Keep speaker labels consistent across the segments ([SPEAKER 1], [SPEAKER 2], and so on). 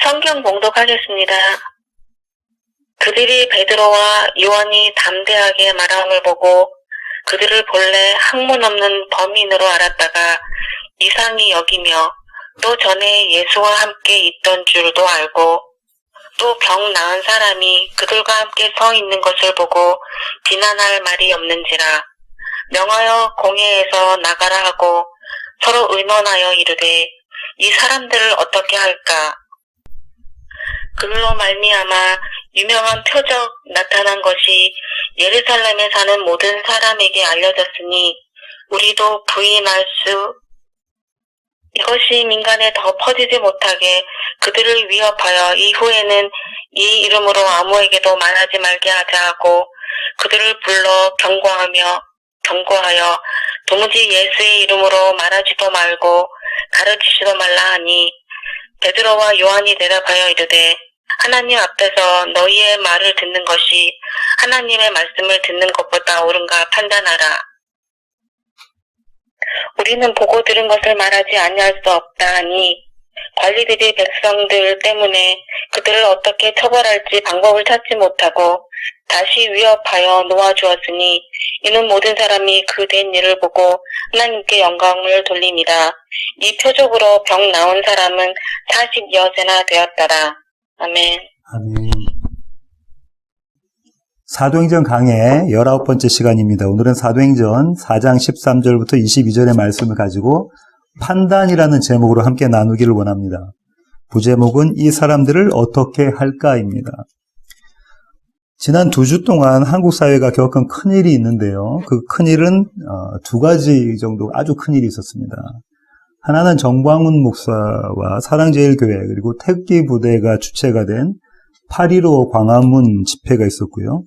[SPEAKER 1] 성경 봉독하겠습니다. 그들이 베드로와 요한이 담대하게 말함을 보고 그들을 본래 학문 없는 범인으로 알았다가 이상히 여기며 또 전에 예수와 함께 있던 줄도 알고 또 병 나은 사람이 그들과 함께 서 있는 것을 보고 비난할 말이 없는지라 명하여 공회에서 나가라 하고 서로 의논하여 이르되 이 사람들을 어떻게 할까? 그들로 말미암아 유명한 표적 나타난 것이 예루살렘에 사는 모든 사람에게 알려졌으니 우리도 부인할 수 이것이 민간에 더 퍼지지 못하게 그들을 위협하여 이후에는 이 이름으로 아무에게도 말하지 말게 하자 하고 그들을 불러 경고하여 도무지 예수의 이름으로 말하지도 말고 가르치지도 말라 하니 베드로와 요한이 대답하여 이르되 하나님 앞에서 너희의 말을 듣는 것이 하나님의 말씀을 듣는 것보다 옳은가 판단하라. 우리는 보고 들은 것을 말하지 아니할 수 없다 하니 관리들이 백성들 때문에 그들을 어떻게 처벌할지 방법을 찾지 못하고 다시 위협하여 놓아주었으니 이는 모든 사람이 그 된 일을 보고 하나님께 영광을 돌립니다. 이 표적으로 병 나은 사람은 40여세나 되었더라. 아멘.
[SPEAKER 2] 아멘. 사도행전 강의 19번째 시간입니다. 오늘은 사도행전 4장 13절부터 22절의 말씀을 가지고 판단이라는 제목으로 함께 나누기를 원합니다. 부제목은 이 사람들을 어떻게 할까입니다. 지난 2주 동안 한국 사회가 겪은 큰일이 있는데요. 그 큰일은 두 가지 정도 아주 큰일이 있었습니다. 하나는 정광훈 목사와 사랑제일교회 그리고 태극기 부대가 주체가 된 8.15 광화문 집회가 있었고요.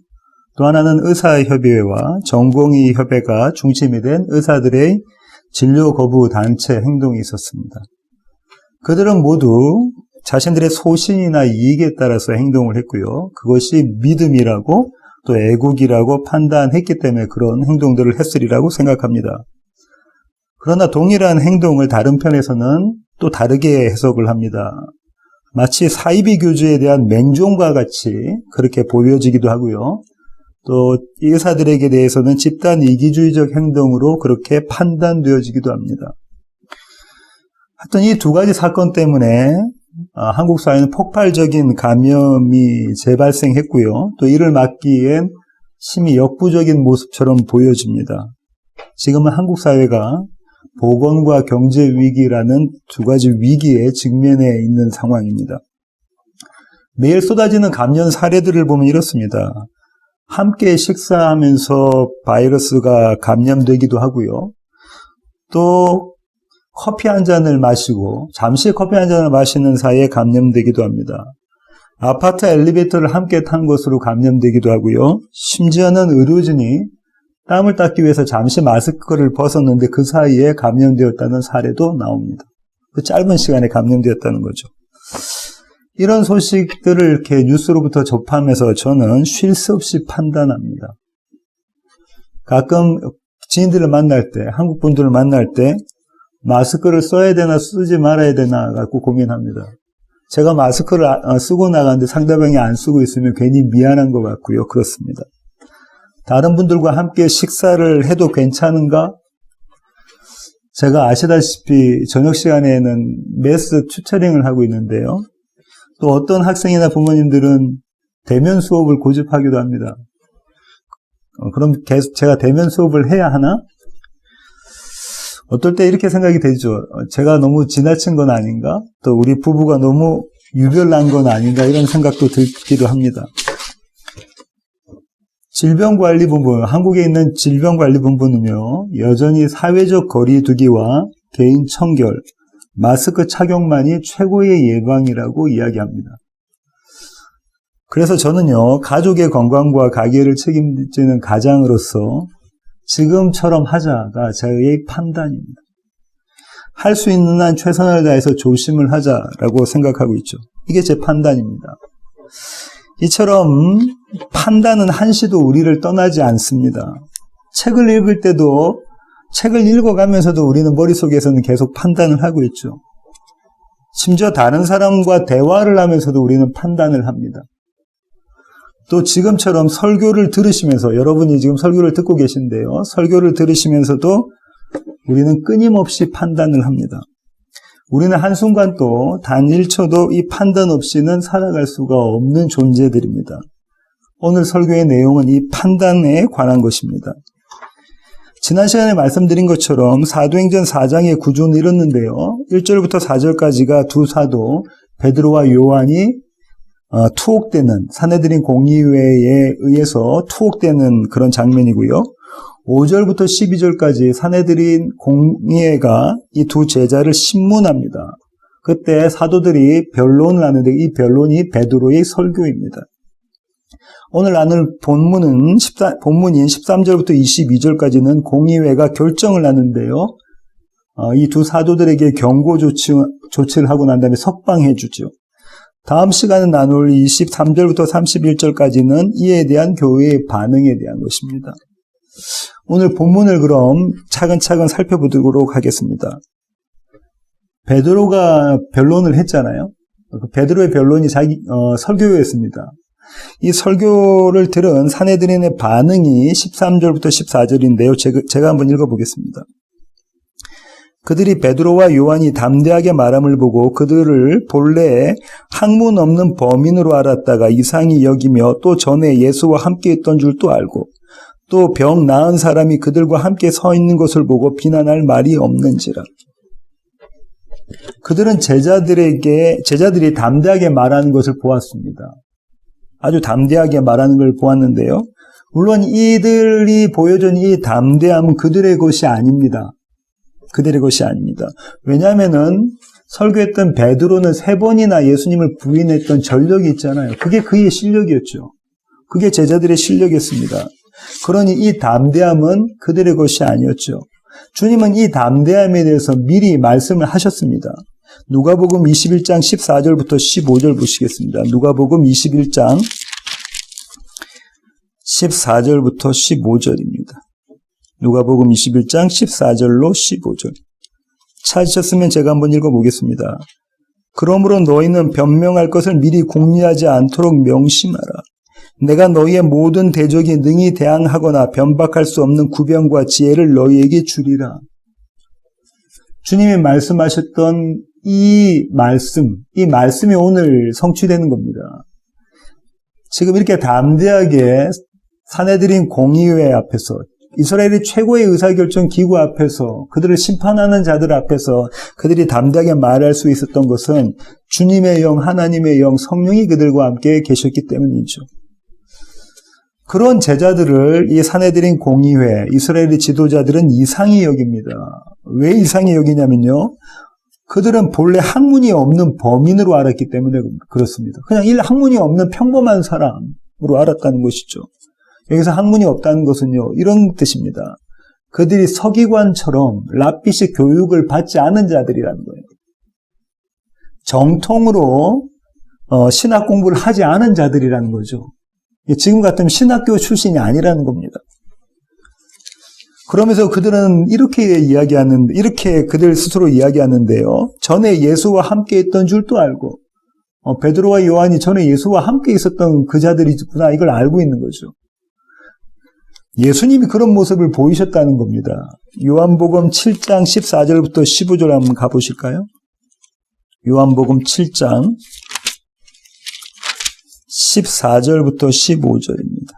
[SPEAKER 2] 또 하나는 의사협의회와 전공의협회가 중심이 된 의사들의 진료 거부 단체 행동이 있었습니다. 그들은 모두 자신들의 소신이나 이익에 따라서 행동을 했고요. 그것이 믿음이라고 또 애국이라고 판단했기 때문에 그런 행동들을 했으리라고 생각합니다. 그러나 동일한 행동을 다른 편에서는 또 다르게 해석을 합니다. 마치 사이비 교주에 대한 맹종과 같이 그렇게 보여지기도 하고요. 또 의사들에게 대해서는 집단 이기주의적 행동으로 그렇게 판단되어지기도 합니다. 하여튼 이 두 가지 사건 때문에 한국 사회는 폭발적인 감염이 재발생했고요. 또 이를 막기엔 심히 역부족인 모습처럼 보여집니다. 지금은 한국 사회가 보건과 경제 위기라는 두 가지 위기에 직면해 있는 상황입니다. 매일 쏟아지는 감염 사례들을 보면 이렇습니다. 함께 식사하면서 바이러스가 감염되기도 하고요. 또 커피 한 잔을 마시고 잠시 커피 한 잔을 마시는 사이에 감염되기도 합니다. 아파트 엘리베이터를 함께 탄 것으로 감염되기도 하고요. 심지어는 의료진이 땀을 닦기 위해서 잠시 마스크를 벗었는데 그 사이에 감염되었다는 사례도 나옵니다. 그 짧은 시간에 감염되었다는 거죠. 이런 소식들을 이렇게 뉴스로부터 접하면서 저는 쉴 새 없이 판단합니다. 가끔 지인들을 만날 때, 한국 분들을 만날 때 마스크를 써야 되나 쓰지 말아야 되나 갖고 고민합니다. 제가 마스크를 쓰고 나가는데 상대방이 안 쓰고 있으면 괜히 미안한 것 같고요. 그렇습니다. 다른 분들과 함께 식사를 해도 괜찮은가? 제가 아시다시피 저녁 시간에는 메스 튜터링을 하고 있는데요. 또 어떤 학생이나 부모님들은 대면 수업을 고집하기도 합니다. 그럼 계속 제가 대면 수업을 해야 하나? 어떨 때 이렇게 생각이 되죠. 제가 너무 지나친 건 아닌가? 또 우리 부부가 너무 유별난 건 아닌가? 이런 생각도 들기도 합니다. 질병관리본부, 한국에 있는 질병관리본부는요, 여전히 사회적 거리두기와 개인 청결, 마스크 착용만이 최고의 예방이라고 이야기합니다. 그래서 저는요, 가족의 건강과 가계를 책임지는 가장으로서 지금처럼 하자가 저의 판단입니다. 할 수 있는 한 최선을 다해서 조심을 하자라고 생각하고 있죠. 이게 제 판단입니다. 이처럼 판단은 한시도 우리를 떠나지 않습니다. 책을 읽을 때도 책을 읽어가면서도 우리는 머릿속에서는 계속 판단을 하고 있죠. 심지어 다른 사람과 대화를 하면서도 우리는 판단을 합니다. 또 지금처럼 설교를 들으시면서, 여러분이 지금 설교를 듣고 계신데요. 설교를 들으시면서도 우리는 끊임없이 판단을 합니다. 우리는 한순간도 단 1초도 이 판단 없이는 살아갈 수가 없는 존재들입니다. 오늘 설교의 내용은 이 판단에 관한 것입니다. 지난 시간에 말씀드린 것처럼 사도행전 4장의 구조는 이렇는데요. 1절부터 4절까지가 두 사도 베드로와 요한이 투옥되는, 산헤드린 공의회에 의해서 투옥되는 그런 장면이고요. 5절부터 12절까지 산헤드린 공의회가 이 두 제자를 신문합니다. 그때 사도들이 변론을 하는데 이 변론이 베드로의 설교입니다. 오늘 나눌 본문인 13절부터 22절까지는 공의회가 결정을 하는데요. 이 두 사도들에게 경고 조치를 하고 난 다음에 석방해 주죠. 다음 시간에 나눌 23절부터 31절까지는 이에 대한 교회의 반응에 대한 것입니다. 오늘 본문을 그럼 차근차근 살펴보도록 하겠습니다. 베드로가 변론을 했잖아요. 베드로의 변론이 설교였습니다. 이 설교를 들은 산헤드린의 반응이 13절부터 14절인데요. 제가 한번 읽어보겠습니다. 그들이 베드로와 요한이 담대하게 말함을 보고 그들을 본래 학문 없는 범인으로 알았다가 이상히 여기며 또 전에 예수와 함께 있던 줄도 알고 또 병 나은 사람이 그들과 함께 서 있는 것을 보고 비난할 말이 없는지라. 그들은 제자들이 담대하게 말하는 것을 보았습니다. 아주 담대하게 말하는 걸 보았는데요. 물론 이들이 보여준 이 담대함은 그들의 것이 아닙니다. 그들의 것이 아닙니다. 왜냐하면은 설교했던 베드로는 3번이나 예수님을 부인했던 전력이 있잖아요. 그게 그의 실력이었죠. 그게 제자들의 실력이었습니다. 그러니 이 담대함은 그들의 것이 아니었죠. 주님은 이 담대함에 대해서 미리 말씀을 하셨습니다. 누가복음 21장 14절부터 15절 보시겠습니다. 누가복음 21장 14절부터 15절입니다. 누가복음 21장 14절로 15절. 찾으셨으면 제가 한번 읽어보겠습니다. 그러므로 너희는 변명할 것을 미리 궁리하지 않도록 명심하라. 내가 너희의 모든 대적이 능히 대항하거나 변박할 수 없는 구변과 지혜를 너희에게 주리라. 주님이 말씀하셨던 이 말씀이 오늘 성취되는 겁니다. 지금 이렇게 담대하게 산헤드린 공의회 앞에서 이스라엘의 최고의 의사결정 기구 앞에서 그들을 심판하는 자들 앞에서 그들이 담대하게 말할 수 있었던 것은 주님의 영, 하나님의 영, 성령이 그들과 함께 계셨기 때문이죠. 그런 제자들을 이 산헤드린 공의회, 이스라엘의 지도자들은 이상히 여깁니다. 왜 이상히 여기냐면요. 그들은 본래 학문이 없는 범인으로 알았기 때문에 그렇습니다. 그냥 학문이 없는 평범한 사람으로 알았다는 것이죠. 여기서 학문이 없다는 것은요, 이런 뜻입니다. 그들이 서기관처럼 랍비식 교육을 받지 않은 자들이라는 거예요. 정통으로 신학 공부를 하지 않은 자들이라는 거죠. 지금 같으면 신학교 출신이 아니라는 겁니다. 그러면서 그들은 이렇게 그들 스스로 이야기하는데요. 전에 예수와 함께 있던 줄도 알고, 베드로와 요한이 전에 예수와 함께 있었던 그 자들이구나, 이걸 알고 있는 거죠. 예수님이 그런 모습을 보이셨다는 겁니다. 요한복음 7장 14절부터 15절 한번 가보실까요? 요한복음 7장 14절부터 15절입니다.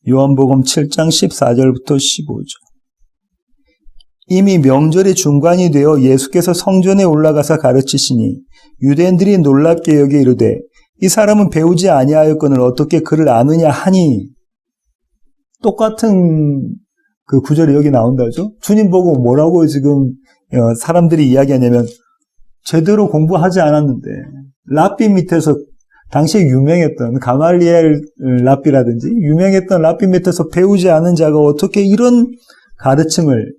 [SPEAKER 2] 요한복음 7장 14절부터 15절. 이미 명절의 중간이 되어 예수께서 성전에 올라가서 가르치시니 유대인들이 놀랍게 여겨 이르되 이 사람은 배우지 아니하였거늘 어떻게 그를 아느냐 하니, 똑같은 그 구절이 여기 나온다죠. 주님 보고 뭐라고 지금 사람들이 이야기하냐면 제대로 공부하지 않았는데 랍비 밑에서 당시에 유명했던 가말리엘 랍비라든지 유명했던 랍비 밑에서 배우지 않은 자가 어떻게 이런 가르침을,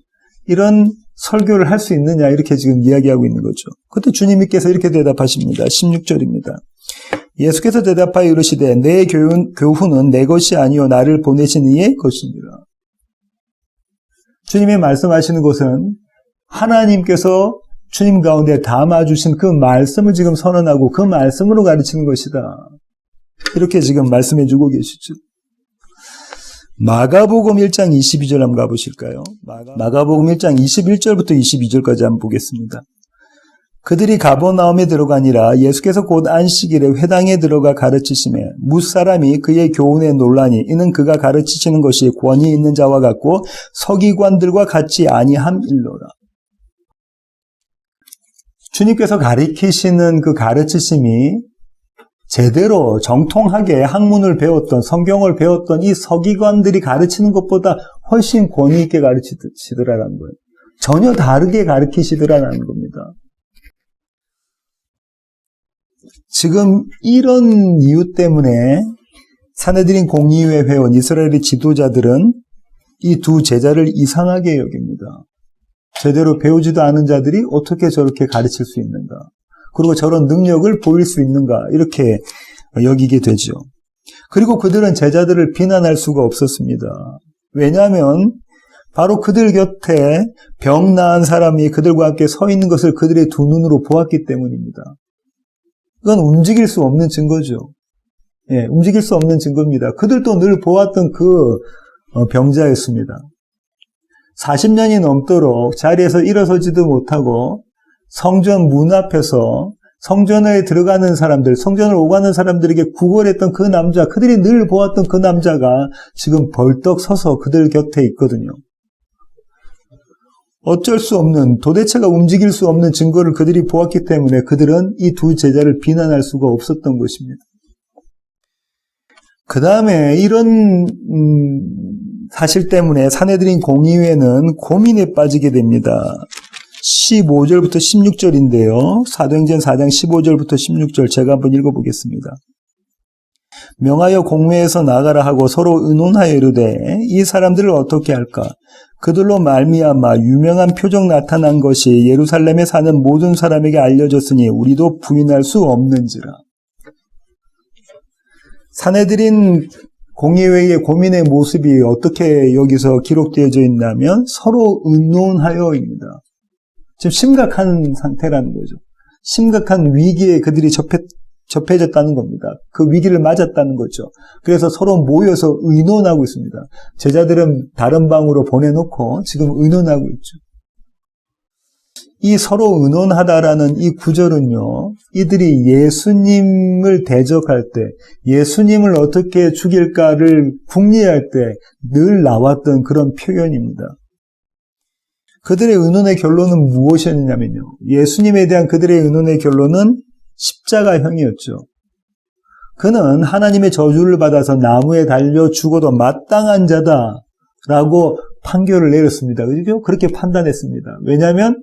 [SPEAKER 2] 이런 설교를 할 수 있느냐, 이렇게 지금 이야기하고 있는 거죠. 그때 주님께서 이렇게 대답하십니다. 16절입니다. 예수께서 대답하여 이르시되 내 교훈은 내 것이 아니요 나를 보내신 이의 것입니다. 주님이 말씀하시는 것은 하나님께서 주님 가운데 담아주신 그 말씀을 지금 선언하고 그 말씀으로 가르치는 것이다. 이렇게 지금 말씀해 주고 계시죠. 마가복음 1장 22절 한번 가보실까요? 마가복음 1장 21절부터 22절까지 한번 보겠습니다. 그들이 가버나움에 들어가니라 예수께서 곧 안식일에 회당에 들어가 가르치시매 무사람이 그의 교훈에 놀라니 이는 그가 가르치시는 것이 권위 있는 자와 같고 서기관들과 같이 아니함일로라. 주님께서 가르치시는 그 가르치심이 제대로 정통하게 학문을 배웠던 성경을 배웠던 이 서기관들이 가르치는 것보다 훨씬 권위 있게 가르치시더라는 거예요. 전혀 다르게 가르치시더라는 겁니다. 지금 이런 이유 때문에 산헤드린 공의회 회원 이스라엘의 지도자들은 이 두 제자를 이상하게 여깁니다. 제대로 배우지도 않은 자들이 어떻게 저렇게 가르칠 수 있는가? 그리고 저런 능력을 보일 수 있는가? 이렇게 여기게 되죠. 그리고 그들은 제자들을 비난할 수가 없었습니다. 왜냐하면 바로 그들 곁에 병 나은 사람이 그들과 함께 서 있는 것을 그들의 두 눈으로 보았기 때문입니다. 그건 움직일 수 없는 증거죠. 예, 움직일 수 없는 증거입니다. 그들도 늘 보았던 그 병자였습니다. 40년이 넘도록 자리에서 일어서지도 못하고 성전 문 앞에서 성전에 들어가는 사람들, 성전을 오가는 사람들에게 구걸했던 그 남자, 그들이 늘 보았던 그 남자가 지금 벌떡 서서 그들 곁에 있거든요. 어쩔 수 없는, 도대체가 움직일 수 없는 증거를 그들이 보았기 때문에 그들은 이 두 제자를 비난할 수가 없었던 것입니다. 그 다음에 이런 사실 때문에 산헤드린 공의회는 고민에 빠지게 됩니다. 15절부터 16절인데요. 사도행전 4장 15절부터 16절 제가 한번 읽어보겠습니다. 명하여 공회에서 나가라 하고 서로 의논하여 이르되 이 사람들을 어떻게 할까? 그들로 말미암아 유명한 표적 나타난 것이 예루살렘에 사는 모든 사람에게 알려졌으니 우리도 부인할 수 없는지라. 산헤드린 공의회의 고민의 모습이 어떻게 여기서 기록되어져 있냐면 서로 의논하여입니다. 지금 심각한 상태라는 거죠. 심각한 위기에 그들이 접해졌다는 겁니다. 그 위기를 맞았다는 거죠. 그래서 서로 모여서 의논하고 있습니다. 제자들은 다른 방으로 보내놓고 지금 의논하고 있죠. 이 서로 의논하다라는 이 구절은요, 이들이 예수님을 대적할 때, 예수님을 어떻게 죽일까를 궁리할 때 늘 나왔던 그런 표현입니다. 그들의 의논의 결론은 무엇이었냐면요, 예수님에 대한 그들의 의논의 결론은 십자가형이었죠. 그는 하나님의 저주를 받아서 나무에 달려 죽어도 마땅한 자다라고 판결을 내렸습니다. 그죠? 그렇게 판단했습니다. 왜냐하면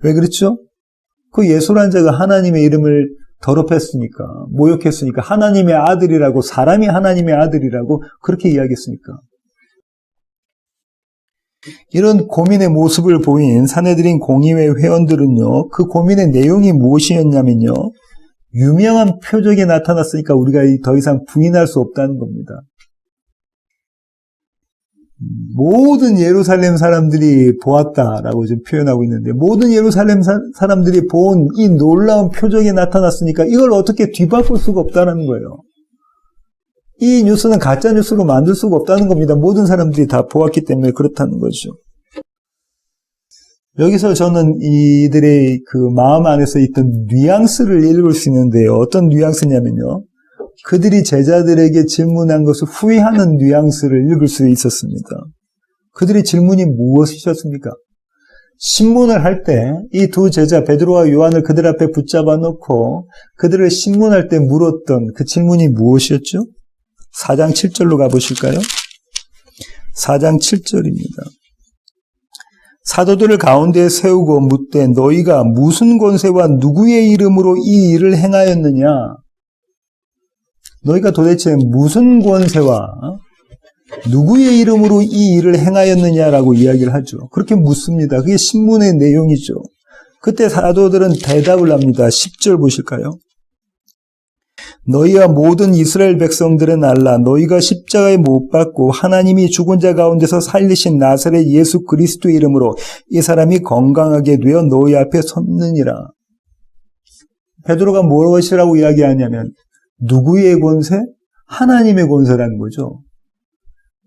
[SPEAKER 2] 왜 그렇죠? 그 예수라는 자가 하나님의 이름을 더럽혔으니까, 모욕했으니까, 하나님의 아들이라고, 사람이 하나님의 아들이라고 그렇게 이야기했으니까. 이런 고민의 모습을 보인 산헤드린 공의회 회원들은요, 그 고민의 내용이 무엇이었냐면요, 유명한 표적이 나타났으니까 우리가 더 이상 부인할 수 없다는 겁니다. 모든 예루살렘 사람들이 보았다라고 지금 표현하고 있는데, 모든 예루살렘 사람들이 본 이 놀라운 표적이 나타났으니까 이걸 어떻게 뒤바꿀 수가 없다는 거예요. 이 뉴스는 가짜 뉴스로 만들 수가 없다는 겁니다. 모든 사람들이 다 보았기 때문에 그렇다는 거죠. 여기서 저는 이들의 그 마음 안에서 있던 뉘앙스를 읽을 수 있는데요. 어떤 뉘앙스냐면요, 그들이 제자들에게 질문한 것을 후회하는 뉘앙스를 읽을 수 있었습니다. 그들의 질문이 무엇이셨습니까? 신문을 할 때 이 두 제자 베드로와 요한을 그들 앞에 붙잡아 놓고 그들을 신문할 때 물었던 그 질문이 무엇이었죠? 4장 7절로 가보실까요? 4장 7절입니다. 사도들을 가운데에 세우고 묻되 너희가 무슨 권세와 누구의 이름으로 이 일을 행하였느냐? 너희가 도대체 무슨 권세와 누구의 이름으로 이 일을 행하였느냐라고 이야기를 하죠. 그렇게 묻습니다. 그게 신문의 내용이죠. 그때 사도들은 대답을 합니다. 10절 보실까요? 너희와 모든 이스라엘 백성들은 알라. 너희가 십자가에 못 박고 하나님이 죽은 자 가운데서 살리신 나사렛 예수 그리스도의 이름으로 이 사람이 건강하게 되어 너희 앞에 섰느니라. 베드로가 무엇이라고 이야기하냐면 누구의 권세? 하나님의 권세라는 거죠.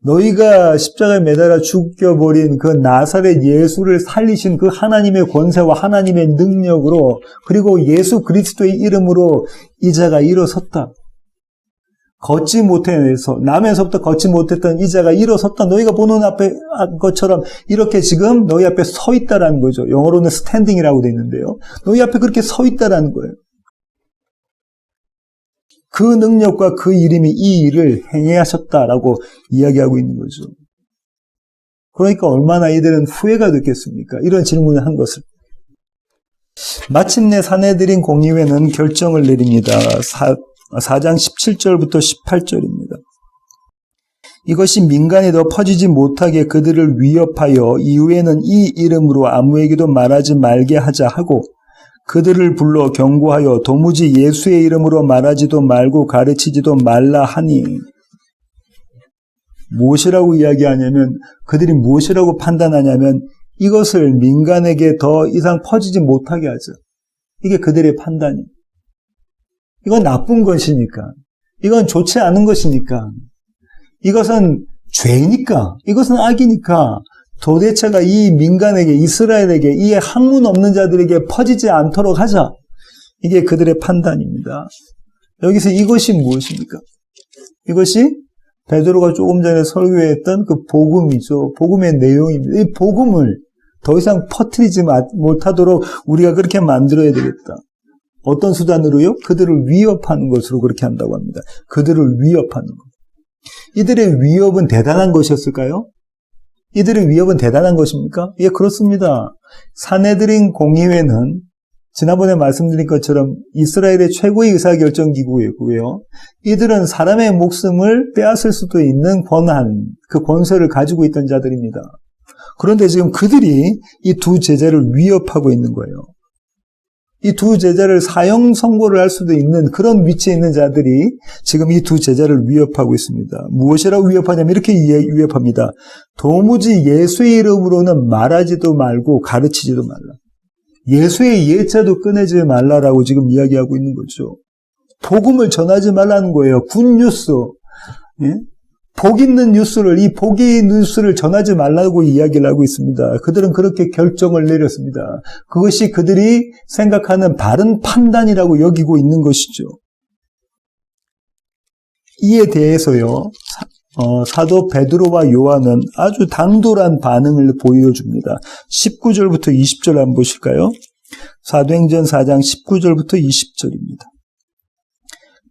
[SPEAKER 2] 너희가 십자가에 매달아 죽여버린 그 나사렛 예수를 살리신 그 하나님의 권세와 하나님의 능력으로, 그리고 예수 그리스도의 이름으로 이 자가 일어섰다. 걷지 못해서, 남에서부터 걷지 못했던 이 자가 일어섰다. 너희가 보는 앞에 것처럼 이렇게 지금 너희 앞에 서 있다라는 거죠. 영어로는 스탠딩이라고 되어 있는데요. 너희 앞에 그렇게 서 있다라는 거예요. 그 능력과 그 이름이 이 일을 행해 하셨다라고 이야기하고 있는 거죠. 그러니까 얼마나 이들은 후회가 됐겠습니까? 이런 질문을 한 것을. 마침내 사내들인 공의회는 결정을 내립니다. 4장 17절부터 18절입니다. 이것이 민간에 더 퍼지지 못하게 그들을 위협하여 이후에는 이 이름으로 아무에게도 말하지 말게 하자 하고, 그들을 불러 경고하여 도무지 예수의 이름으로 말하지도 말고 가르치지도 말라 하니, 무엇이라고 이야기하냐면, 그들이 무엇이라고 판단하냐면 이것을 민간에게 더 이상 퍼지지 못하게 하죠. 이게 그들의 판단이에요. 이건 나쁜 것이니까, 이건 좋지 않은 것이니까, 이것은 죄니까, 이것은 악이니까 도대체가 이 민간에게, 이스라엘에게, 이 학문 없는 자들에게 퍼지지 않도록 하자. 이게 그들의 판단입니다. 여기서 이것이 무엇입니까? 이것이 베드로가 조금 전에 설교했던 그 복음이죠. 복음의 내용입니다. 이 복음을 더 이상 퍼뜨리지 못하도록 우리가 그렇게 만들어야 되겠다. 어떤 수단으로요? 그들을 위협하는 것으로 그렇게 한다고 합니다. 그들을 위협하는 것. 이들의 위협은 대단한 것이었을까요? 이들의 위협은 대단한 것입니까? 예, 그렇습니다. 사내들인 공의회는 지난번에 말씀드린 것처럼 이스라엘의 최고의 의사결정기구이고요. 이들은 사람의 목숨을 빼앗을 수도 있는 권한, 그 권세를 가지고 있던 자들입니다. 그런데 지금 그들이 이 두 제자를 위협하고 있는 거예요. 이 두 제자를 사형 선고를 할 수도 있는 그런 위치에 있는 자들이 지금 이 두 제자를 위협하고 있습니다. 무엇이라고 위협하냐면 이렇게 위협합니다. 도무지 예수의 이름으로는 말하지도 말고 가르치지도 말라. 예수의 예자도 꺼내지 말라라고 지금 이야기하고 있는 거죠. 복음을 전하지 말라는 거예요. 굿뉴스. 예? 복 있는 뉴스를, 이 복의 뉴스를 전하지 말라고 이야기를 하고 있습니다. 그들은 그렇게 결정을 내렸습니다. 그것이 그들이 생각하는 바른 판단이라고 여기고 있는 것이죠. 이에 대해서요, 사도 베드로와 요한은 아주 당돌한 반응을 보여줍니다. 19절부터 20절 한번 보실까요? 사도행전 4장 19절부터 20절입니다.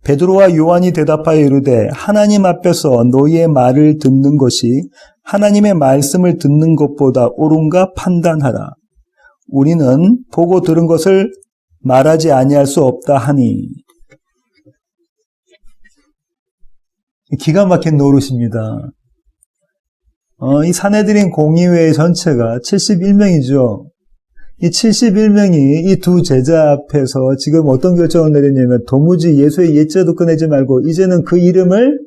[SPEAKER 2] 베드로와 요한이 대답하여 이르되 하나님 앞에서 너희의 말을 듣는 것이 하나님의 말씀을 듣는 것보다 옳은가 판단하라. 우리는 보고 들은 것을 말하지 아니할 수 없다 하니. 기가 막힌 노릇입니다. 이 사내들인 공의회 전체가 71명이죠. 이 71명이 이 두 제자 앞에서 지금 어떤 결정을 내렸냐면 도무지 예수의 예자도 꺼내지 말고 이제는 그 이름을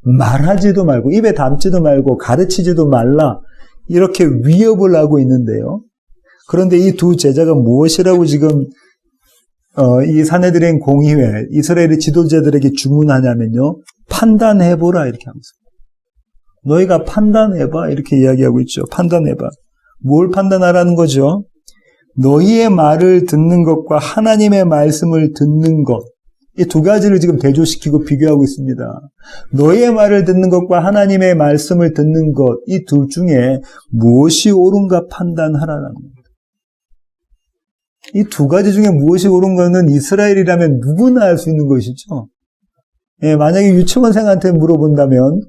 [SPEAKER 2] 말하지도 말고 입에 담지도 말고 가르치지도 말라, 이렇게 위협을 하고 있는데요. 그런데 이 두 제자가 무엇이라고 지금 이 사내들인 공의회, 이스라엘의 지도자들에게 주문하냐면요, 판단해보라 이렇게 하면서, 너희가 판단해봐 이렇게 이야기하고 있죠. 판단해봐. 뭘 판단하라는 거죠? 너희의 말을 듣는 것과 하나님의 말씀을 듣는 것, 이 두 가지를 지금 대조시키고 비교하고 있습니다. 너희의 말을 듣는 것과 하나님의 말씀을 듣는 것, 이 둘 중에 무엇이 옳은가 판단하라는 겁니다. 이 두 가지 중에 무엇이 옳은가는 이스라엘이라면 누구나 알 수 있는 것이죠. 예, 만약에 유치원생한테 물어본다면,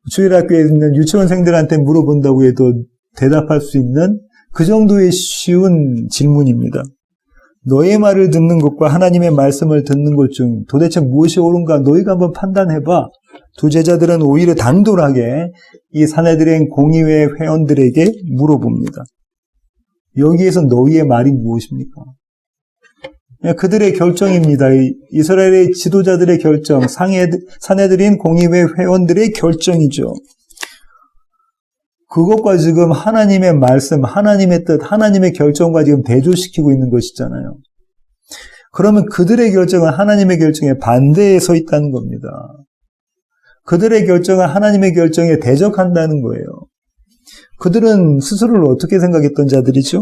[SPEAKER 2] 주일학교에 있는 유치원생들한테 물어본다고 해도 대답할 수 있는 그 정도의 쉬운 질문입니다. 너의 말을 듣는 것과 하나님의 말씀을 듣는 것 중 도대체 무엇이 옳은가 너희가 한번 판단해봐. 두 제자들은 오히려 당돌하게 이 사내들인 공의회 회원들에게 물어봅니다. 여기에서 너희의 말이 무엇입니까? 그들의 결정입니다. 이스라엘의 지도자들의 결정, 사내들인 공의회 회원들의 결정이죠. 그것과 지금 하나님의 말씀, 하나님의 뜻, 하나님의 결정과 지금 대조시키고 있는 것이잖아요. 그러면 그들의 결정은 하나님의 결정에 반대에 서 있다는 겁니다. 그들의 결정은 하나님의 결정에 대적한다는 거예요. 그들은 스스로를 어떻게 생각했던 자들이죠?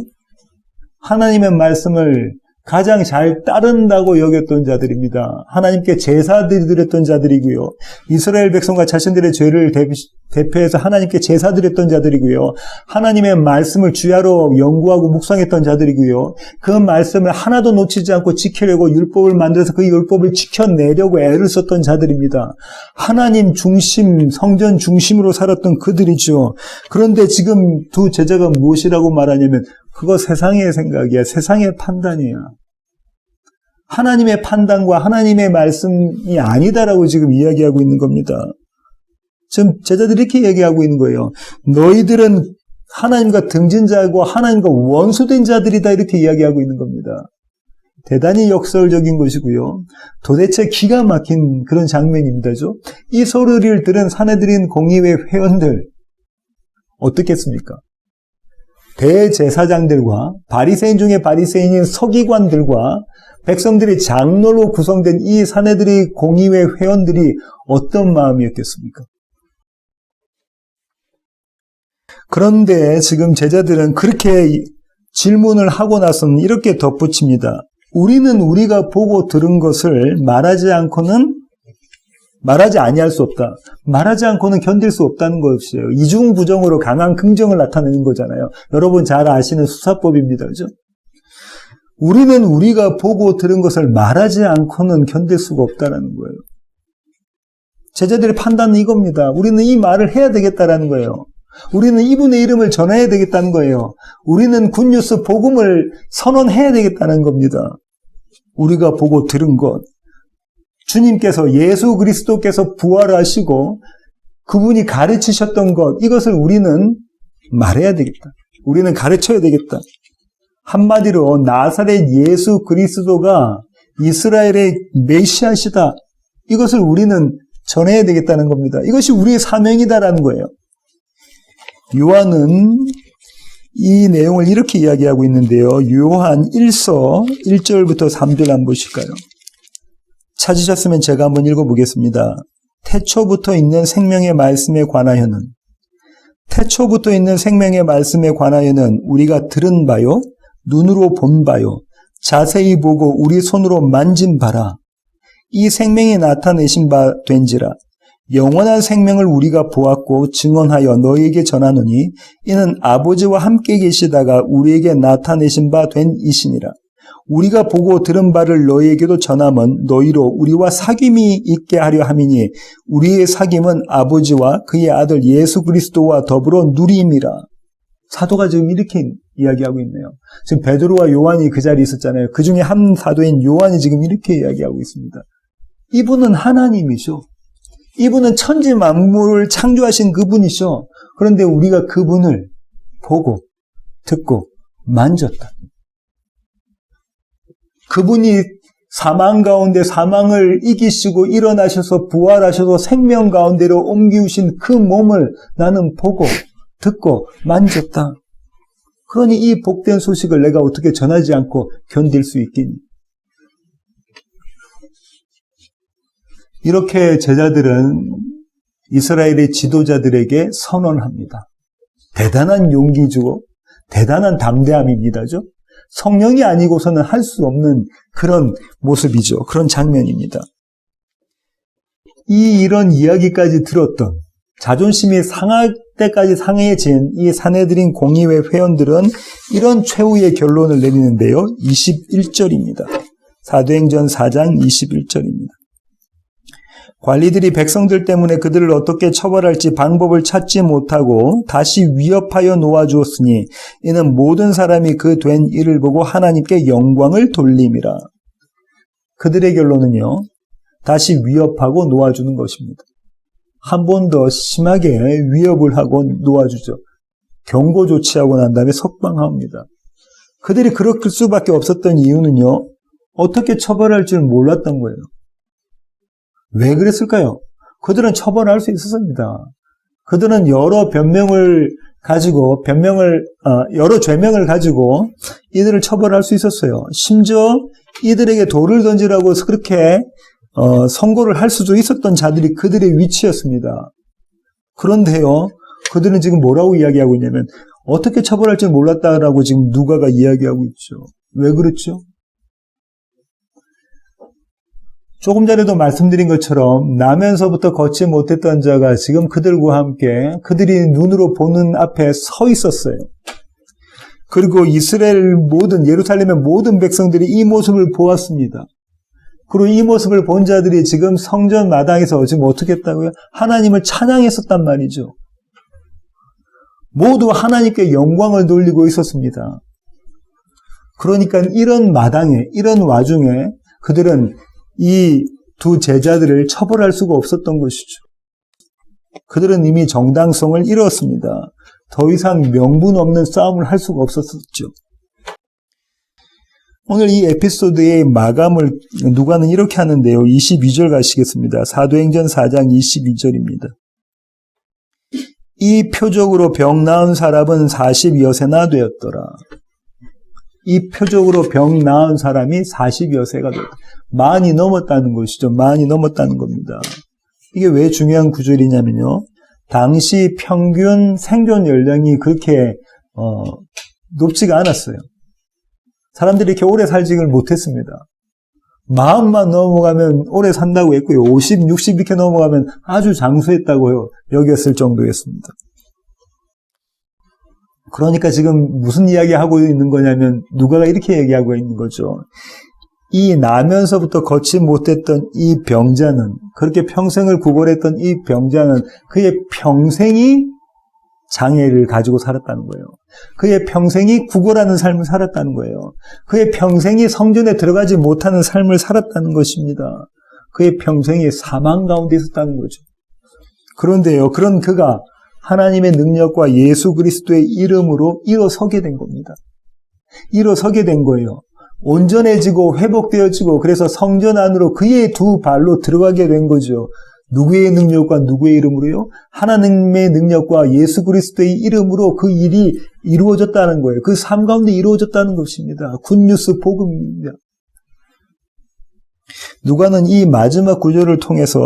[SPEAKER 2] 하나님의 말씀을 가장 잘 따른다고 여겼던 자들입니다. 하나님께 제사드렸던 자들이고요. 이스라엘 백성과 자신들의 죄를 대표해서 하나님께 제사드렸던 자들이고요. 하나님의 말씀을 주야로 연구하고 묵상했던 자들이고요. 그 말씀을 하나도 놓치지 않고 지키려고 율법을 만들어서 그 율법을 지켜내려고 애를 썼던 자들입니다. 하나님 중심, 성전 중심으로 살았던 그들이죠. 그런데 지금 두 제자가 무엇이라고 말하냐면 그거 세상의 생각이야. 세상의 판단이야. 하나님의 판단과 하나님의 말씀이 아니다라고 지금 이야기하고 있는 겁니다. 지금 제자들이 이렇게 얘기하고 있는 거예요. 너희들은 하나님과 등진자고 하나님과 원수된 자들이다 이렇게 이야기하고 있는 겁니다. 대단히 역설적인 것이고요. 도대체 기가 막힌 그런 장면입니다죠. 이 소리를 들은 사내들인 공의회 회원들 어떻겠습니까? 대제사장들과 바리새인 중에 바리새인인 서기관들과 백성들이 장로로 구성된 이 사내들의 공의회 회원들이 어떤 마음이었겠습니까? 그런데 지금 제자들은 그렇게 질문을 하고 나서는 이렇게 덧붙입니다. 우리는 우리가 보고 들은 것을 말하지 아니할 수 없다. 말하지 않고는 견딜 수 없다는 것이에요. 이중부정으로 강한 긍정을 나타내는 거잖아요. 여러분 잘 아시는 수사법입니다. 그죠? 우리는 우리가 보고 들은 것을 말하지 않고는 견딜 수가 없다는 거예요. 제자들의 판단은 이겁니다. 우리는 이 말을 해야 되겠다라는 거예요. 우리는 이분의 이름을 전해야 되겠다는 거예요. 우리는 굿뉴스 복음을 선언해야 되겠다는 겁니다. 우리가 보고 들은 것. 주님께서 예수 그리스도께서 부활하시고 그분이 가르치셨던 것, 이것을 우리는 말해야 되겠다. 우리는 가르쳐야 되겠다. 한마디로 나사렛 예수 그리스도가 이스라엘의 메시아시다. 이것을 우리는 전해야 되겠다는 겁니다. 이것이 우리의 사명이다라는 거예요. 요한은 이 내용을 이렇게 이야기하고 있는데요. 요한 1서 1절부터 3절 한번 보실까요? 찾으셨으면 제가 한번 읽어보겠습니다. 태초부터 있는 생명의 말씀에 관하여는 우리가 들은 바요, 눈으로 본 바요, 자세히 보고 우리 손으로 만진 바라. 이 생명이 나타내신 바 된지라. 영원한 생명을 우리가 보았고 증언하여 너희에게 전하노니 이는 아버지와 함께 계시다가 우리에게 나타내신 바 된 이시니라. 우리가 보고 들은 바를 너희에게도 전함은 너희로 우리와 사귐이 있게 하려 함이니 우리의 사귐은 아버지와 그의 아들 예수 그리스도와 더불어 누림이라. 사도가 지금 이렇게 이야기하고 있네요. 지금 베드로와 요한이 그 자리에 있었잖아요. 그 중에 한 사도인 요한이 지금 이렇게 이야기하고 있습니다. 이분은 하나님이셔. 이분은 천지 만물을 창조하신 그분이셔. 그런데 우리가 그분을 보고 듣고 만졌다. 그분이 사망 가운데 사망을 이기시고 일어나셔서 부활하셔서 생명 가운데로 옮기우신 그 몸을 나는 보고 듣고 만졌다. 그러니 이 복된 소식을 내가 어떻게 전하지 않고 견딜 수 있겠니? 이렇게 제자들은 이스라엘의 지도자들에게 선언합니다. 대단한 용기죠. 대단한 담대함입니다죠. 성령이 아니고서는 할 수 없는 그런 모습이죠. 그런 장면입니다. 이런 이야기까지 들었던 자존심이 상할 때까지 상해진 이 사내들인 공의회 회원들은 이런 최후의 결론을 내리는데요. 21절입니다. 사도행전 4장 21절입니다. 관리들이 백성들 때문에 그들을 어떻게 처벌할지 방법을 찾지 못하고 다시 위협하여 놓아주었으니 이는 모든 사람이 그 된 일을 보고 하나님께 영광을 돌림이라. 그들의 결론은요, 다시 위협하고 놓아주는 것입니다. 한 번 더 심하게 위협을 하고 놓아주죠. 경고 조치하고 난 다음에 석방합니다. 그들이 그럴 수밖에 없었던 이유는요, 어떻게 처벌할 줄 몰랐던 거예요. 왜 그랬을까요? 그들은 처벌할 수 있었습니다. 그들은 여러 변명을 가지고 여러 죄명을 가지고 이들을 처벌할 수 있었어요. 심지어 이들에게 돌을 던지라고 그렇게 선고를 할 수도 있었던 자들이 그들의 위치였습니다. 그런데요, 그들은 지금 뭐라고 이야기하고 있냐면 어떻게 처벌할 줄 몰랐다라고 지금 누가가 이야기하고 있죠. 왜 그렇죠? 조금 전에도 말씀드린 것처럼 나면서부터 걷지 못했던 자가 지금 그들과 함께 그들이 눈으로 보는 앞에 서 있었어요. 그리고 예루살렘의 모든 백성들이 이 모습을 보았습니다. 그리고 이 모습을 본 자들이 지금 성전 마당에서 지금 어떻게 했다고요? 하나님을 찬양했었단 말이죠. 모두 하나님께 영광을 돌리고 있었습니다. 그러니까 이런 마당에, 이런 와중에 그들은 이 두 제자들을 처벌할 수가 없었던 것이죠. 그들은 이미 정당성을 잃었습니다. 더 이상 명분 없는 싸움을 할 수가 없었죠. 오늘 이 에피소드의 마감을 누가는 이렇게 하는데요. 22절 가시겠습니다. 사도행전 4장 22절입니다. 이 표적으로 병 나은 사람은 40여세나 되었더라. 이 표적으로 병 나은 사람이 40여세가 되었다. 많이 넘었다는 것이죠. 많이 넘었다는 겁니다. 이게 왜 중요한 구절이냐면요. 당시 평균 생존 연령이 그렇게 높지가 않았어요. 사람들이 이렇게 오래 살지를 못했습니다. 마흔만 넘어가면 오래 산다고 했고요. 50, 60 이렇게 넘어가면 아주 장수했다고 여겼을 정도였습니다. 그러니까 지금 무슨 이야기하고 있는 거냐면 누가가 이렇게 얘기하고 있는 거죠. 이 나면서부터 걷지 못했던 이 병자는, 그렇게 평생을 구걸했던 이 병자는 그의 평생이 장애를 가지고 살았다는 거예요. 그의 평생이 구걸하는 삶을 살았다는 거예요. 그의 평생이 성전에 들어가지 못하는 삶을 살았다는 것입니다. 그의 평생이 사망 가운데 있었다는 거죠. 그런데요, 그런 그가 하나님의 능력과 예수 그리스도의 이름으로 일어서게 된 겁니다. 일어서게 된 거예요. 온전해지고 회복되어지고 그래서 성전 안으로 그의 두 발로 들어가게 된 거죠. 누구의 능력과 누구의 이름으로요? 하나님의 능력과 예수 그리스도의 이름으로 그 일이 이루어졌다는 거예요. 그 삶 가운데 이루어졌다는 것입니다. 굿뉴스 복음입니다. 누가는 이 마지막 구절을 통해서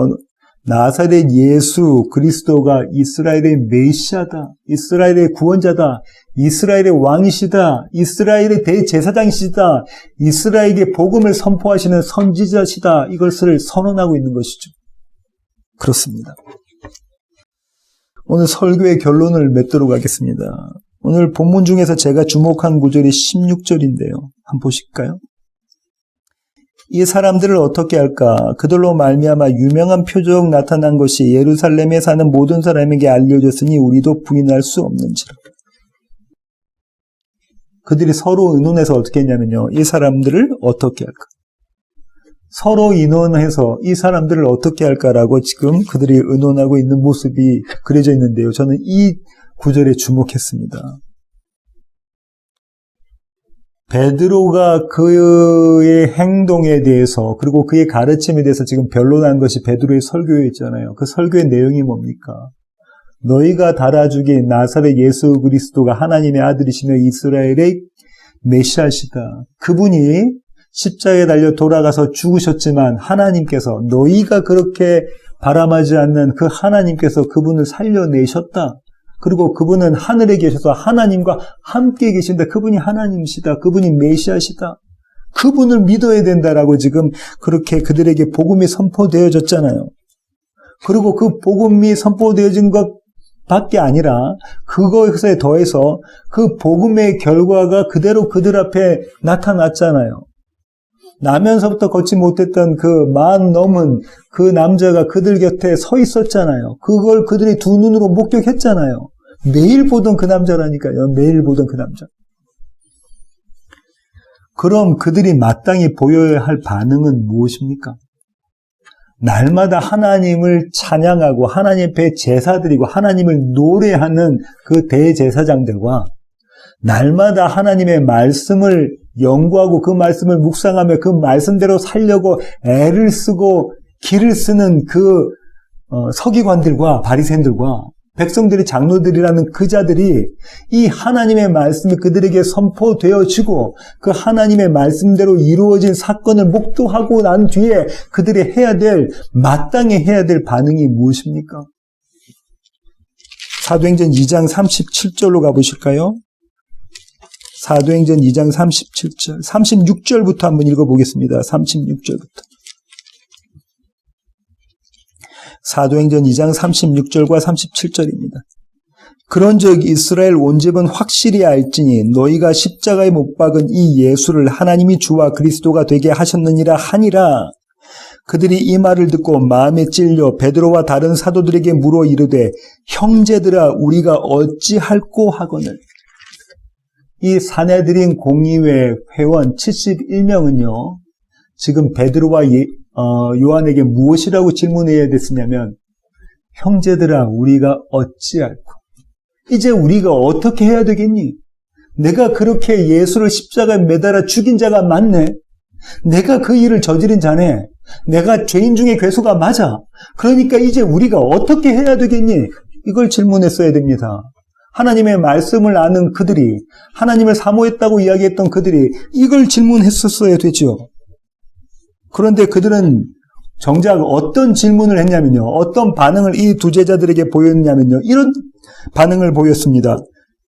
[SPEAKER 2] 나사렛 예수 그리스도가 이스라엘의 메시아다, 이스라엘의 구원자다, 이스라엘의 왕이시다, 이스라엘의 대제사장이시다, 이스라엘에게 복음을 선포하시는 선지자시다, 이것을 선언하고 있는 것이죠. 그렇습니다. 오늘 설교의 결론을 맺도록 하겠습니다. 오늘 본문 중에서 제가 주목한 구절이 16절인데요. 한번 보실까요? 이 사람들을 어떻게 할까? 그들로 말미암아 유명한 표적 나타난 것이 예루살렘에 사는 모든 사람에게 알려졌으니 우리도 부인할 수 없는지라. 그들이 서로 의논해서 어떻게 했냐면요. 이 사람들을 어떻게 할까? 서로 의논해서 이 사람들을 어떻게 할까라고 지금 그들이 의논하고 있는 모습이 그려져 있는데요. 저는 이 구절에 주목했습니다. 베드로가 그의 행동에 대해서 그리고 그의 가르침에 대해서 지금 변론한 것이 베드로의 설교였잖아요. 그 설교의 내용이 뭡니까? 너희가 달아주기 나사렛 예수 그리스도가 하나님의 아들이시며 이스라엘의 메시아시다. 그분이 십자가에 달려 돌아가서 죽으셨지만 하나님께서 너희가 그렇게 바람하지 않는 그 하나님께서 그분을 살려내셨다. 그리고 그분은 하늘에 계셔서 하나님과 함께 계신다. 그분이 하나님이시다. 그분이 메시아시다. 그분을 믿어야 된다라고 지금 그렇게 그들에게 복음이 선포되어졌잖아요. 그리고 그 복음이 선포되어진 것밖에 아니라 그것에 더해서 그 복음의 결과가 그대로 그들 앞에 나타났잖아요. 나면서부터 걷지 못했던 그 만 넘은 그 남자가 그들 곁에 서 있었잖아요. 그걸 그들이 두 눈으로 목격했잖아요. 매일 보던 그 남자라니까요. 매일 보던 그 남자. 그럼 그들이 마땅히 보여야 할 반응은 무엇입니까? 날마다 하나님을 찬양하고 하나님 앞에 제사드리고 하나님을 노래하는 그 대제사장들과 날마다 하나님의 말씀을 연구하고 그 말씀을 묵상하며 그 말씀대로 살려고 애를 쓰고 기를 쓰는 그 서기관들과 바리새인들과 백성들이 장로들이라는 그 자들이 이 하나님의 말씀이 그들에게 선포되어지고 그 하나님의 말씀대로 이루어진 사건을 목도하고 난 뒤에 그들이 마땅히 해야 될 반응이 무엇입니까? 사도행전 2장 37절로 가보실까요? 사도행전 2장 37절, 36절부터 한번 읽어보겠습니다. 36절부터. 사도행전 2장 36절과 37절입니다. 그런즉 이스라엘 온 집은 확실히 알지니 너희가 십자가에 못 박은 이 예수를 하나님이 주와 그리스도가 되게 하셨느니라 하니라. 그들이 이 말을 듣고 마음에 찔려 베드로와 다른 사도들에게 물어 이르되 형제들아 우리가 어찌할꼬 하거늘. 이 사내들인 공의회 회원 71명은요. 지금 베드로와 요한에게 무엇이라고 질문해야 됐으냐면 형제들아 우리가 어찌할꼬. 이제 우리가 어떻게 해야 되겠니? 내가 그렇게 예수를 십자가에 매달아 죽인 자가 맞네. 내가 그 일을 저지른 자네. 내가 죄인 중에 괴수가 맞아. 그러니까 이제 우리가 어떻게 해야 되겠니? 이걸 질문했어야 됩니다. 하나님의 말씀을 아는 그들이, 하나님을 사모했다고 이야기했던 그들이 이걸 질문했었어야 되죠. 그런데 그들은 정작 어떤 질문을 했냐면요. 어떤 반응을 이 두 제자들에게 보였냐면요. 이런 반응을 보였습니다.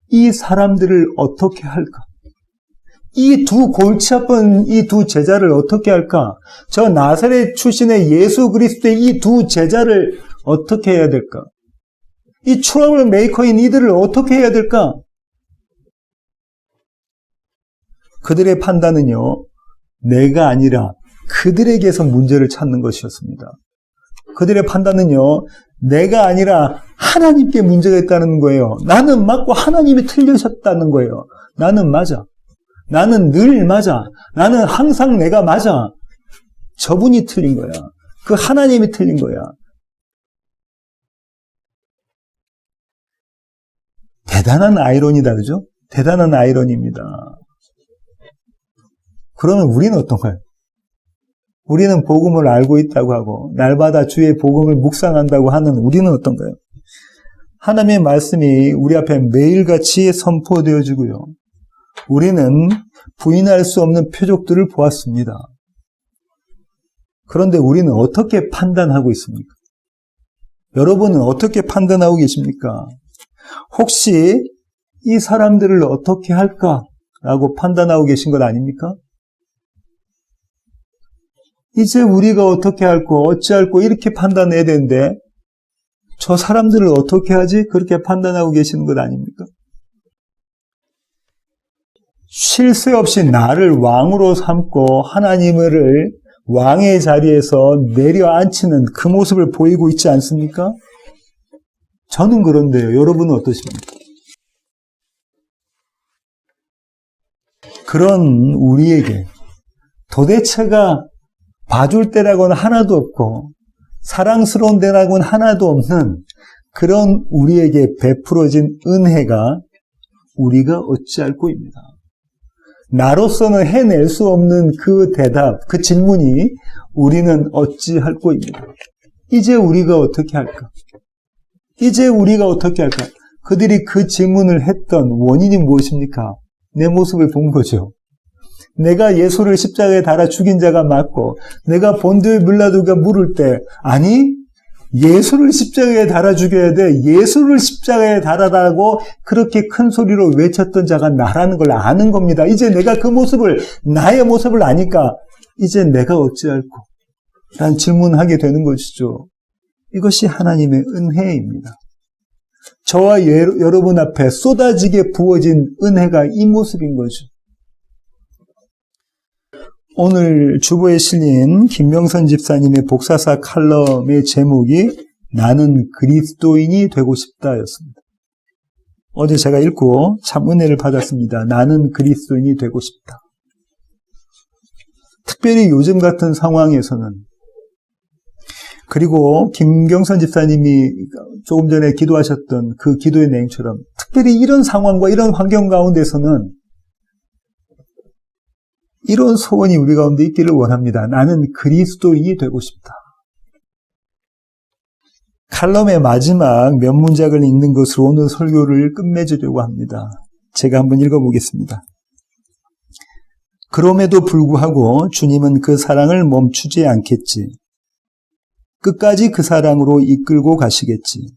[SPEAKER 2] 이 사람들을 어떻게 할까? 이 두 골치 아픈 이 두 제자를 어떻게 할까? 저 나사렛 출신의 예수 그리스도의 이 두 제자를 어떻게 해야 될까? 이 트러블 메이커인 이들을 어떻게 해야 될까? 그들의 판단은요. 내가 아니라 그들에게서 문제를 찾는 것이었습니다. 그들의 판단은요. 내가 아니라 하나님께 문제가 있다는 거예요. 나는 맞고 하나님이 틀리셨다는 거예요. 나는 맞아. 나는 늘 맞아. 나는 항상 내가 맞아. 저분이 틀린 거야. 그 하나님이 틀린 거야. 대단한 아이러니다, 그죠? 대단한 아이러니입니다. 그러면 우리는 어떤가요? 우리는 복음을 알고 있다고 하고 날마다 주의 복음을 묵상한다고 하는 우리는 어떤가요? 하나님의 말씀이 우리 앞에 매일같이 선포되어지고요. 우리는 부인할 수 없는 표적들을 보았습니다. 그런데 우리는 어떻게 판단하고 있습니까? 여러분은 어떻게 판단하고 계십니까? 혹시 이 사람들을 어떻게 할까라고 판단하고 계신 것 아닙니까? 이제 우리가 어떻게 할고 어찌할고 이렇게 판단해야 되는데 저 사람들을 어떻게 하지? 그렇게 판단하고 계시는 것 아닙니까? 쉴 새 없이 나를 왕으로 삼고 하나님을 왕의 자리에서 내려앉히는 그 모습을 보이고 있지 않습니까? 저는 그런데요. 여러분은 어떠십니까? 그런 우리에게 도대체가 봐줄 때라고는 하나도 없고 사랑스러운 데라고는 하나도 없는 그런 우리에게 베풀어진 은혜가 우리가 어찌할 꼬입니다. 나로서는 해낼 수 없는 그 대답, 그 질문이 우리는 어찌할 꼬입니다. 이제 우리가 어떻게 할까? 이제 우리가 어떻게 할까? 그들이 그 질문을 했던 원인이 무엇입니까? 내 모습을 본 거죠. 내가 예수를 십자가에 달아 죽인 자가 맞고 내가 본드의 빌라도가 물을 때 아니 예수를 십자가에 달아 죽여야 돼. 예수를 십자가에 달아라고 그렇게 큰 소리로 외쳤던 자가 나라는 걸 아는 겁니다. 이제 내가 그 모습을 나의 모습을 아니까 이제 내가 어찌할꼬? 라는 질문하게 되는 것이죠. 이것이 하나님의 은혜입니다. 저와 여러분 앞에 쏟아지게 부어진 은혜가 이 모습인 거죠. 오늘 주보에 실린 김명선 집사님의 복사사 칼럼의 제목이 나는 그리스도인이 되고 싶다였습니다. 어제 제가 읽고 참 은혜를 받았습니다. 나는 그리스도인이 되고 싶다. 특별히 요즘 같은 상황에서는 그리고 김경선 집사님이 조금 전에 기도하셨던 그 기도의 내용처럼 특별히 이런 상황과 이런 환경 가운데서는 이런 소원이 우리 가운데 있기를 원합니다. 나는 그리스도인이 되고 싶다. 칼럼의 마지막 몇 문장을 읽는 것으로 오늘 설교를 끝맺으려고 합니다. 제가 한번 읽어보겠습니다. 그럼에도 불구하고 주님은 그 사랑을 멈추지 않겠지. 끝까지 그 사랑으로 이끌고 가시겠지.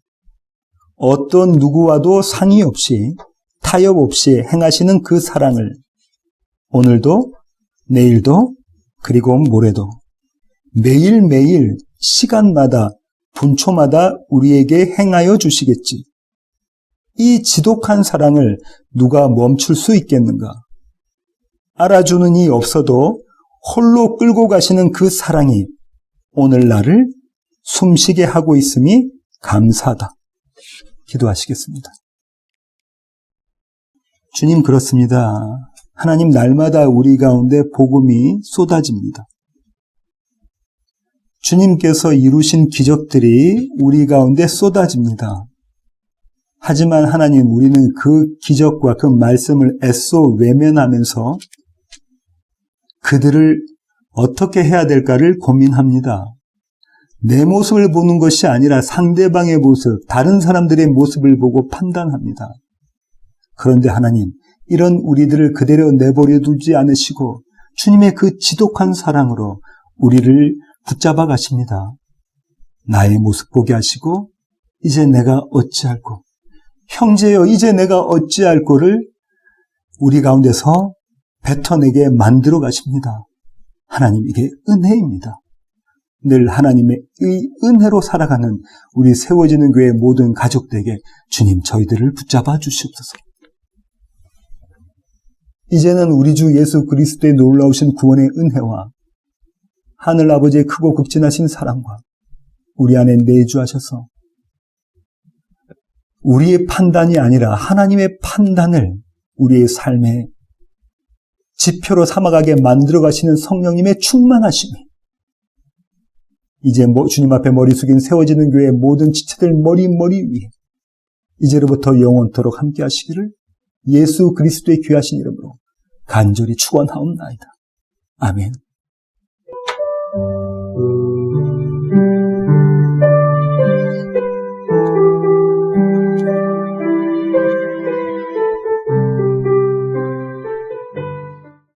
[SPEAKER 2] 어떤 누구와도 상의 없이 타협 없이 행하시는 그 사랑을 오늘도 내일도 그리고 모레도 매일매일 시간마다 분초마다 우리에게 행하여 주시겠지. 이 지독한 사랑을 누가 멈출 수 있겠는가? 알아주는 이 없어도 홀로 끌고 가시는 그 사랑이 오늘 나를 숨쉬게 하고 있음이 감사하다. 기도하시겠습니다. 주님, 그렇습니다. 하나님, 날마다 우리 가운데 복음이 쏟아집니다. 주님께서 이루신 기적들이 우리 가운데 쏟아집니다. 하지만 하나님, 우리는 그 기적과 그 말씀을 애써 외면하면서 그들을 어떻게 해야 될까를 고민합니다. 내 모습을 보는 것이 아니라 상대방의 모습, 다른 사람들의 모습을 보고 판단합니다. 그런데 하나님, 이런 우리들을 그대로 내버려 두지 않으시고 주님의 그 지독한 사랑으로 우리를 붙잡아 가십니다. 나의 모습 보게 하시고 이제 내가 어찌할꼬, 형제여 이제 내가 어찌할꼬를 우리 가운데서 뱉어내게 만들어 가십니다. 하나님, 이게 은혜입니다. 늘 하나님의 은혜로 살아가는 우리 세워지는 교회 모든 가족들에게 주님, 저희들을 붙잡아 주시옵소서. 이제는 우리 주 예수 그리스도의 놀라우신 구원의 은혜와 하늘 아버지의 크고 극진하신 사랑과 우리 안에 내주하셔서 우리의 판단이 아니라 하나님의 판단을 우리의 삶의 지표로 삼아가게 만들어 가시는 성령님의 충만하심이 이제 주님 앞에 머리 숙인 세워지는 교회의 모든 지체들 머리 위에 이제로부터 영원토록 함께 하시기를 예수 그리스도의 귀하신 이름으로 간절히 축원하옵나이다. 아멘.